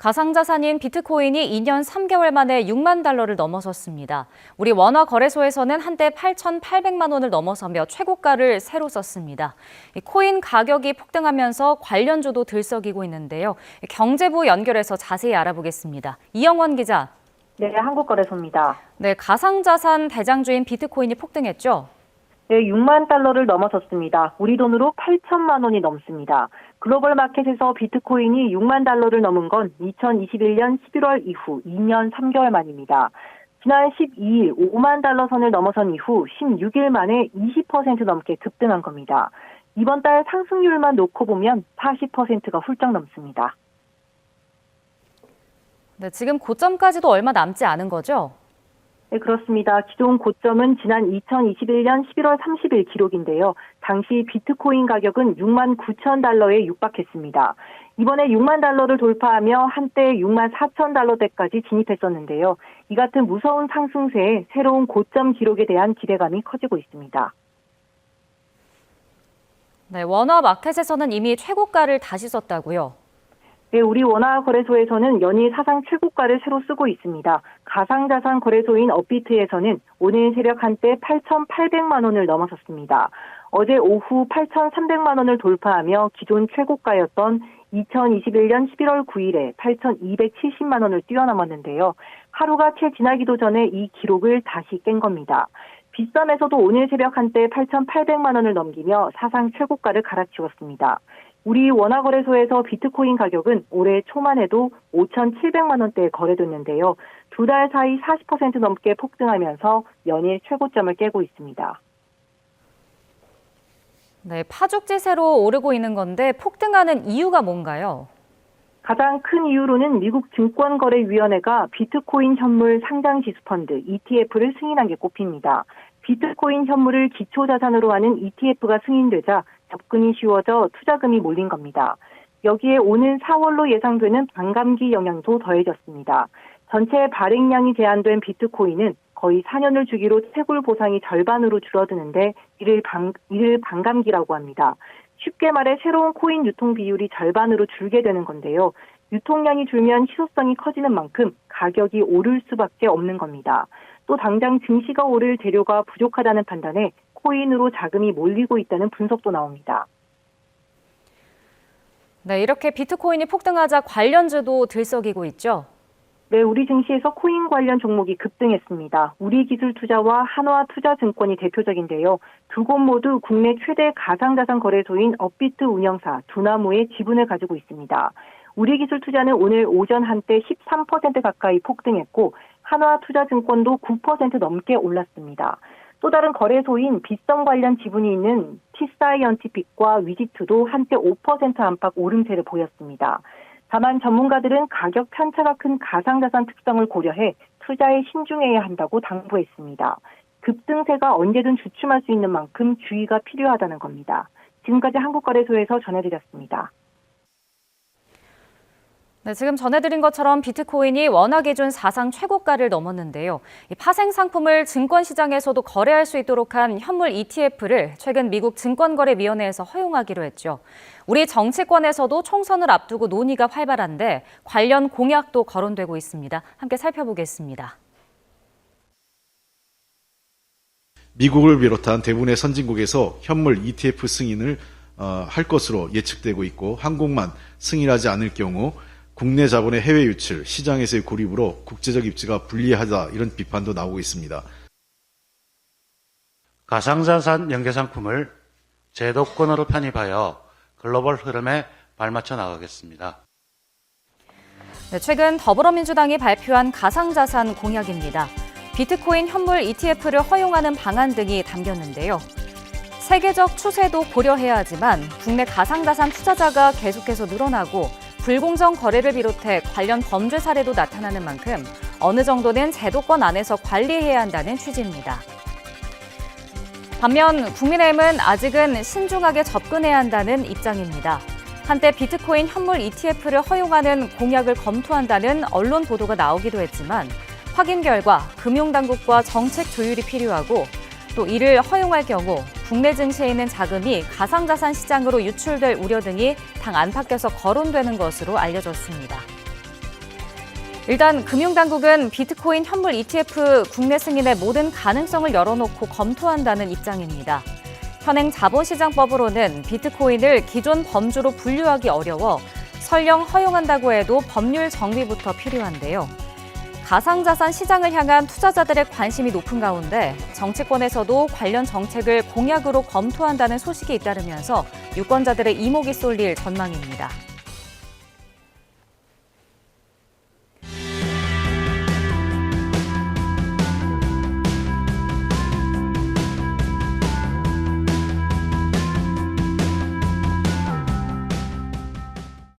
가상자산인 비트코인이 2년 3개월 만에 6만 달러를 넘어섰습니다. 우리 원화 거래소에서는 한때 8,800만 원을 넘어서며 최고가를 새로 썼습니다. 코인 가격이 폭등하면서 관련주도 들썩이고 있는데요. 경제부 연결해서 자세히 알아보겠습니다. 이영원 기자. 네, 한국거래소입니다. 네, 가상자산 대장주인 비트코인이 폭등했죠? 네, 6만 달러를 넘어섰습니다. 우리 돈으로 8천만 원이 넘습니다. 글로벌 마켓에서 비트코인이 6만 달러를 넘은 건 2021년 11월 이후 2년 3개월 만입니다. 지난 12일 5만 달러 선을 넘어선 이후 16일 만에 20% 넘게 급등한 겁니다. 이번 달 상승률만 놓고 보면 40%가 훌쩍 넘습니다. 네, 지금 고점까지도 얼마 남지 않은 거죠? 네, 그렇습니다. 기존 고점은 지난 2021년 11월 30일 기록인데요. 당시 비트코인 가격은 6만 9천 달러에 육박했습니다. 이번에 6만 달러를 돌파하며 한때 6만 4천 달러대까지 진입했었는데요. 이 같은 무서운 상승세에 새로운 고점 기록에 대한 기대감이 커지고 있습니다. 네, 원화 마켓에서는 이미 최고가를 다시 썼다고요? 네, 우리 원화 거래소에서는 연일 사상 최고가를 새로 쓰고 있습니다. 가상자산 거래소인 업비트에서는 오늘 새벽 한때 8,800만 원을 넘어섰습니다. 어제 오후 8,300만 원을 돌파하며 기존 최고가였던 2021년 11월 9일에 8,270만 원을 뛰어넘었는데요. 하루가 채 지나기도 전에 이 기록을 다시 깬 겁니다. 빗썸에서도 오늘 새벽 한때 8,800만 원을 넘기며 사상 최고가를 갈아치웠습니다. 우리 원화거래소에서 비트코인 가격은 올해 초만 해도 5,700만 원대에 거래됐는데요. 두 달 사이 40% 넘게 폭등하면서 연일 최고점을 깨고 있습니다. 네, 파죽지세로 오르고 있는 건데 폭등하는 이유가 뭔가요? 가장 큰 이유로는 미국 증권거래위원회가 비트코인 현물 상장지수펀드 ETF를 승인한 게 꼽힙니다. 비트코인 현물을 기초자산으로 하는 ETF가 승인되자 접근이 쉬워져 투자금이 몰린 겁니다. 여기에 오는 4월로 예상되는 반감기 영향도 더해졌습니다. 전체 발행량이 제한된 비트코인은 거의 4년을 주기로 채굴 보상이 절반으로 줄어드는데 이를 반감기라고 합니다. 쉽게 말해 새로운 코인 유통 비율이 절반으로 줄게 되는 건데요. 유통량이 줄면 희소성이 커지는 만큼 가격이 오를 수밖에 없는 겁니다. 또 당장 증시가 오를 재료가 부족하다는 판단에 코인으로 자금이 몰리고 있다는 분석도 나옵니다. 네, 이렇게 비트코인이 폭등하자 관련주도 들썩이고 있죠? 네, 우리 증시에서 코인 관련 종목이 급등했습니다. 우리기술투자와 한화투자증권이 대표적인데요. 두 곳 모두 국내 최대 가상자산 거래소인 업비트 운영사 두나무의 지분을 가지고 있습니다. 우리기술투자는 오늘 오전 한때 13% 가까이 폭등했고 한화투자증권도 9% 넘게 올랐습니다. 또 다른 거래소인 빗썸 관련 지분이 있는 T사이언티픽과 위지트도 한때 5% 안팎 오름세를 보였습니다. 다만 전문가들은 가격 편차가 큰 가상자산 특성을 고려해 투자에 신중해야 한다고 당부했습니다. 급등세가 언제든 주춤할 수 있는 만큼 주의가 필요하다는 겁니다. 지금까지 한국거래소에서 전해드렸습니다. 네, 지금 전해드린 것처럼 비트코인이 원화 기준 사상 최고가를 넘었는데요. 이 파생 상품을 증권시장에서도 거래할 수 있도록 한 현물 ETF를 최근 미국 증권거래위원회에서 허용하기로 했죠. 우리 정치권에서도 총선을 앞두고 논의가 활발한데 관련 공약도 거론되고 있습니다. 함께 살펴보겠습니다. 미국을 비롯한 대부분의 선진국에서 현물 ETF 승인을 할 것으로 예측되고 있고 한국만 승인하지 않을 경우 국내 자본의 해외 유출, 시장에서의 고립으로 국제적 입지가 불리하다 이런 비판도 나오고 있습니다. 가상자산 연계상품을 제도권으로 편입하여 글로벌 흐름에 발맞춰 나가겠습니다. 네, 최근 더불어민주당이 발표한 가상자산 공약입니다. 비트코인 현물 ETF를 허용하는 방안 등이 담겼는데요. 세계적 추세도 고려해야 하지만 국내 가상자산 투자자가 계속해서 늘어나고 불공정 거래를 비롯해 관련 범죄 사례도 나타나는 만큼 어느 정도는 제도권 안에서 관리해야 한다는 취지입니다. 반면 국민의힘은 아직은 신중하게 접근해야 한다는 입장입니다. 한때 비트코인 현물 ETF를 허용하는 공약을 검토한다는 언론 보도가 나오기도 했지만 확인 결과 금융당국과 정책 조율이 필요하고 또 이를 허용할 경우 국내 증시에 있는 자금이 가상자산 시장으로 유출될 우려 등이 당 안팎에서 거론되는 것으로 알려졌습니다. 일단 금융당국은 비트코인 현물 ETF 국내 승인의 모든 가능성을 열어놓고 검토한다는 입장입니다. 현행 자본시장법으로는 비트코인을 기존 범주로 분류하기 어려워 설령 허용한다고 해도 법률 정비부터 필요한데요. 가상자산 시장을 향한 투자자들의 관심이 높은 가운데 정치권에서도 관련 정책을 공약으로 검토한다는 소식이 잇따르면서 유권자들의 이목이 쏠릴 전망입니다.